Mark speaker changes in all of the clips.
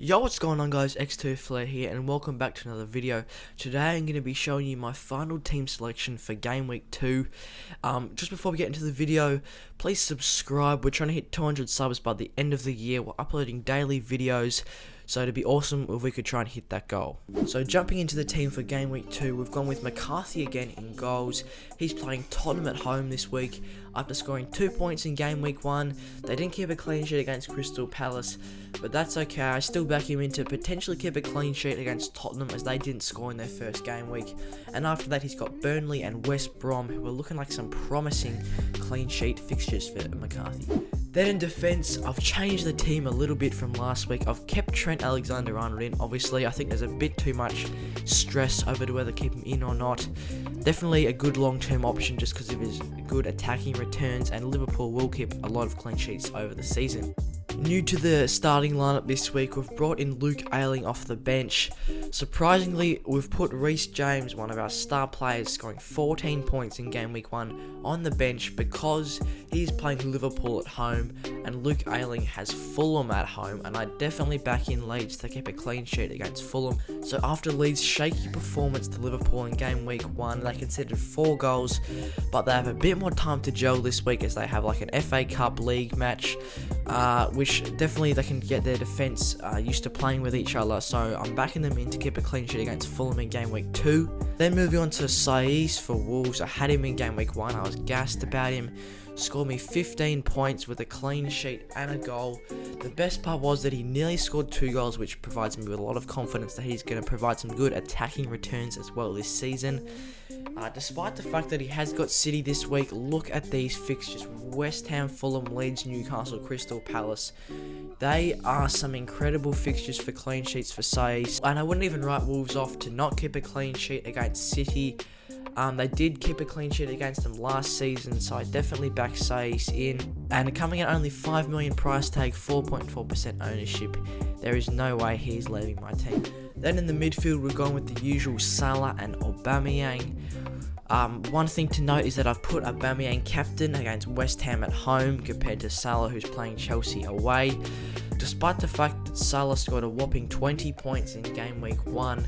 Speaker 1: Yo, what's going on guys, X2 Flair here and welcome back to another video. Today I'm going to be showing you my final team selection for Game Week 2. Just before we get into the video, please subscribe. We're trying to hit 200 subs by the end of the year. We're uploading daily videos, so it'd be awesome if we could try and hit that goal. So jumping into the team for Game Week 2, we've gone with McCarthy again in goals. He's playing Tottenham at home this week after scoring 2 points in Game Week 1. They didn't keep a clean sheet against Crystal Palace, but that's okay. I still back him in to potentially keep a clean sheet against Tottenham as they didn't score in their first game week. And after that, he's got Burnley and West Brom, who are looking like some promising clean sheet fixtures for McCarthy. Then in defence, I've changed the team a little bit from last week. I've kept Trent Alexander-Arnold in. Obviously, I think there's a bit too much stress over to whether keep him in or not. Definitely a good long-term option just because of his good attacking returns, and Liverpool will keep a lot of clean sheets over the season. New to the starting lineup this week, we've brought in Luke Ayling off the bench. Surprisingly, we've put Reece James, one of our star players, scoring 14 points in Game Week 1, on the bench because he's playing Liverpool at home and Luke Ayling has Fulham at home, and I definitely back in Leeds to keep a clean sheet against Fulham. So after Leeds' shaky performance to Liverpool in Game Week 1, they conceded 4 goals, but they have a bit more time to gel this week as they have like an FA Cup League match, which definitely they can get their defence used to playing with each other, so I'm backing them in to keep a clean sheet against Fulham in Game Week 2. Then moving on to Saiz for Wolves. I had him in Game Week 1, I was gassed about him. Scored me 15 points with a clean sheet and a goal. The best part was that he nearly scored 2 goals, which provides me with a lot of confidence that he's going to provide some good attacking returns as well this season. Despite the fact that he has got City this week, look at these fixtures: West Ham, Fulham, Leeds, Newcastle, Crystal Palace. They are some incredible fixtures for clean sheets for Saiz, and I wouldn't even write Wolves off to not keep a clean sheet against City. They did keep a clean sheet against them last season, so I definitely back Saiz in. And coming at only 5 million price tag, 4.4% ownership, there is no way he's leaving my team. Then in the midfield, we're going with the usual Salah and Aubameyang. One thing to note is that I've put Aubameyang captain against West Ham at home compared to Salah, who's playing Chelsea away. Despite the fact that Salah scored a whopping 20 points in Game Week 1,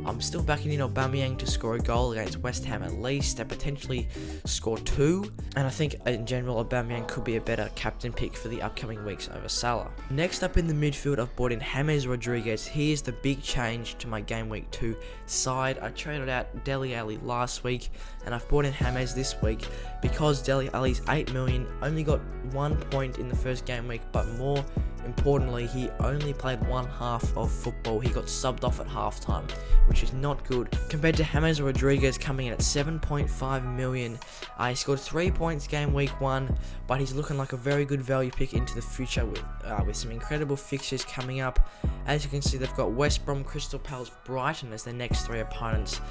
Speaker 1: I'm still backing in Aubameyang to score a goal against West Ham at least, and potentially score 2. And I think in general Aubameyang could be a better captain pick for the upcoming weeks over Salah. Next up in the midfield, I've brought in James Rodriguez. He is the big change to my Game Week 2 side. I traded out Dele Alli last week, and I've brought in James this week because Dele Alli's 8 million, only got 1 point in the first game week, but more importantly, he only played one half of football. He got subbed off at halftime, which is not good. Compared to James Rodriguez coming in at 7.5 million, he scored 3 points Game Week 1, but he's looking like a very good value pick into the future with some incredible fixtures coming up. As you can see, they've got West Brom, Crystal Palace, Brighton as their next 3 opponents.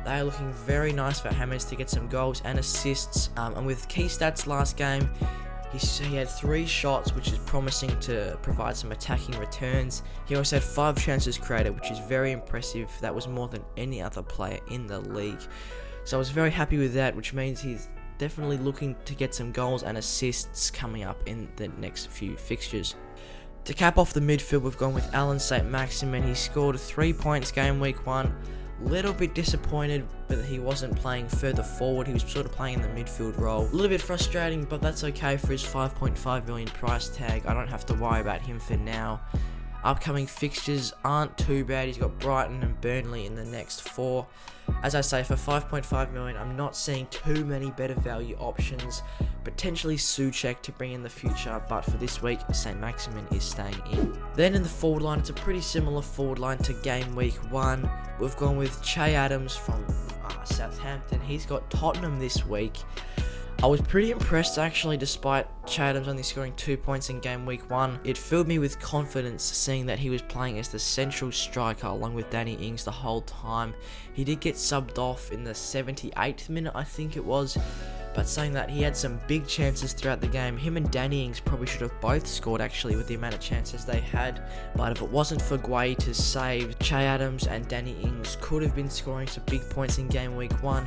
Speaker 1: They are looking very nice for James to get some goals and assists, and with key stats last game, he had 3 shots, which is promising to provide some attacking returns. He also had 5 chances created, which is very impressive. That was more than any other player in the league. So I was very happy with that, which means he's definitely looking to get some goals and assists coming up in the next few fixtures. To cap off the midfield, we've gone with Alan St-Maximin. He scored 3 points Game Week 1. Little bit disappointed that he wasn't playing further forward. He was sort of playing in the midfield role. A little bit frustrating, but that's okay for his 5.5 million price tag. I don't have to worry about him for now. Upcoming fixtures aren't too bad. He's got Brighton and Burnley in the next 4. As I say, for 5.5 million, I'm not seeing too many better value options. Potentially Souček to bring in the future, but for this week, St-Maximin is staying in. Then in the forward line, it's a pretty similar forward line to Game Week 1. We've gone with Che Adams from Southampton. He's got Tottenham this week. I was pretty impressed actually, despite Che Adams only scoring 2 points in Game Week 1. It filled me with confidence seeing that he was playing as the central striker along with Danny Ings the whole time. He did get subbed off in the 78th minute, I think it was. But saying that, he had some big chances throughout the game. Him and Danny Ings probably should have both scored actually with the amount of chances they had. But if it wasn't for Guay to save, Che Adams and Danny Ings could have been scoring some big points in Game Week 1.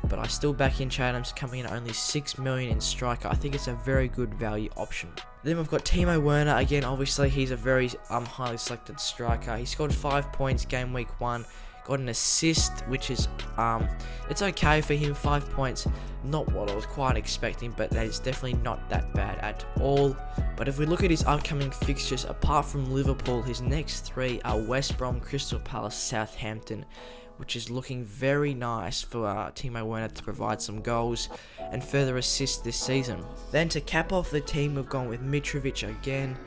Speaker 1: But I still back in Che Adams coming in at only 6 million in striker. I think it's a very good value option. Then we've got Timo Werner again. Obviously, he's a very highly selected striker. He scored 5 points game week 1. Got an assist, which is it's okay for him. 5 points, not what I was quite expecting, but that is definitely not that bad at all. But if we look at his upcoming fixtures, apart from Liverpool, his next 3 are West Brom, Crystal Palace, Southampton, which is looking very nice for Timo Werner to provide some goals and further assists this season. Then to cap off the team, we've gone with Mitrovic again.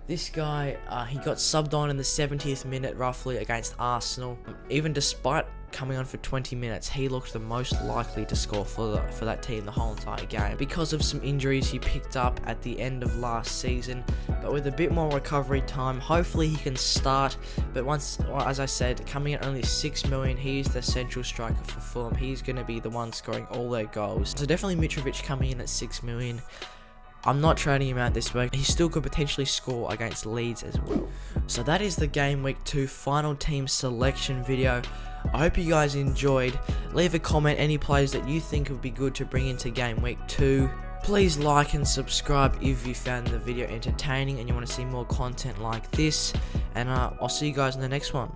Speaker 1: This guy, he got subbed on in the 70th minute roughly against Arsenal. Even despite coming on for 20 minutes, he looked the most likely to score for that team the whole entire game. Because of some injuries he picked up at the end of last season, but with a bit more recovery time, hopefully he can start. But once, as I said, coming at only 6 million, he's the central striker for Fulham. He's going to be the one scoring all their goals. So definitely Mitrovic coming in at 6 million. I'm not trading him out this week. He still could potentially score against Leeds as well. So that is the Game Week 2 final team selection video. I hope you guys enjoyed. Leave a comment any players that you think would be good to bring into Game Week 2. Please like and subscribe if you found the video entertaining and you want to see more content like this. And I'll see you guys in the next one.